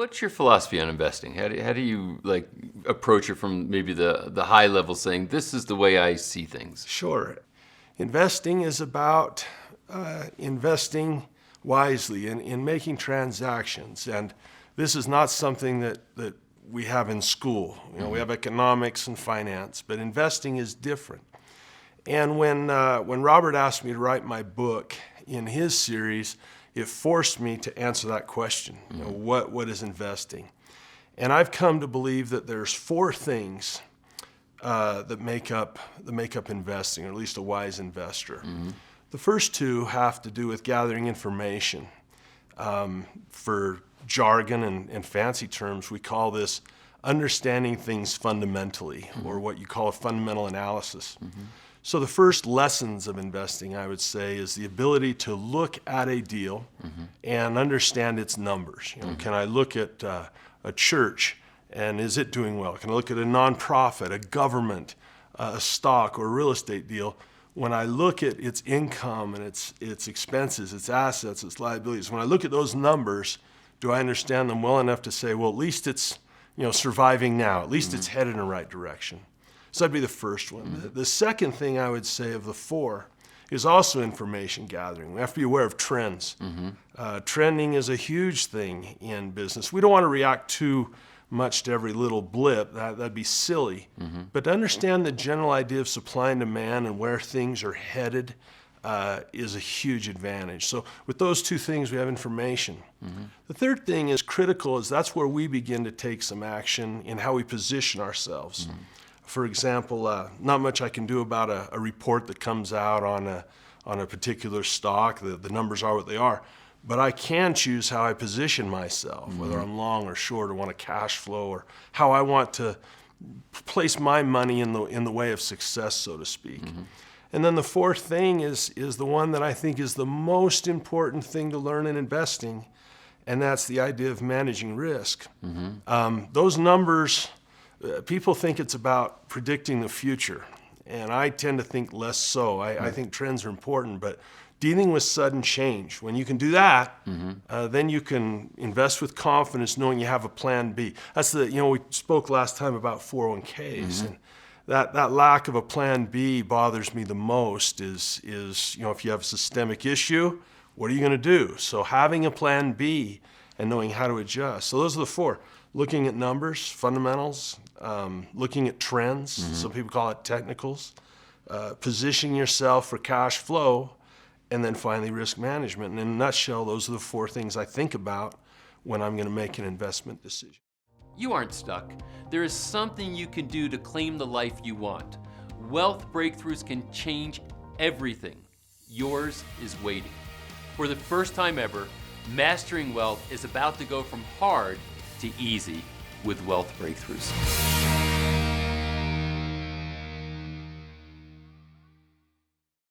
What's your philosophy on investing? How do you like approach it from maybe the high level, saying this is the way I see things? Sure. Investing is about investing wisely in making transactions. And this is not something that we have in school. We have economics and finance, but investing is different. And when Robert asked me to write my book in his series, it forced me to answer that question. What is investing? And I've come to believe that there's 4 things that make up investing, or at least a wise investor. The first 2 have to do with gathering information. For jargon and fancy terms, we call this understanding things fundamentally, or what you call a fundamental analysis. So the first lessons of investing, I would say, is the ability to look at a deal and understand its numbers. Can I look at a church and is it doing well? Can I look at a nonprofit, a government, a stock, or a real estate deal? When I look at its income and its expenses, its assets, its liabilities, when I look at those numbers, do I understand them well enough to say, well, at least it's surviving now, at least it's headed in the right direction? So that'd be the first one. The second thing I would say of the 4 is also information gathering. We have to be aware of trends. Trending is a huge thing in business. We don't want to react too much to every little blip. That'd be silly. But to understand the general idea of supply and demand and where things are headed is a huge advantage. So with those 2 things, we have information. The third thing is critical, is that's where we begin to take some action in how we position ourselves. For example, not much I can do about a report that comes out on a particular stock. The numbers are what they are. But I can choose how I position myself, whether I'm long or short, or want a cash flow, or how I want to place my money in the way of success, so to speak. And then the fourth thing is the one that I think is the most important thing to learn in investing, and that's the idea of managing risk. Those numbers, people think it's about predicting the future, and I tend to think less so. I think trends are important, but dealing with sudden change, when you can do that, then you can invest with confidence, knowing you have a plan B. That's we spoke last time about 401ks, and that lack of a plan B bothers me the most. Is if you have a systemic issue, what are you going to do? So having a plan B and knowing how to adjust. So those are the 4: looking at numbers, fundamentals, looking at trends. Some people call it technicals. Positioning yourself for cash flow. And then finally, risk management. And in a nutshell, those are the 4 things I think about when I'm going to make an investment decision. You aren't stuck. There is something you can do to claim the life you want. Wealth breakthroughs can change everything. Yours is waiting. For the first time ever, Mastering Wealth is about to go from hard to easy with Wealth Breakthroughs.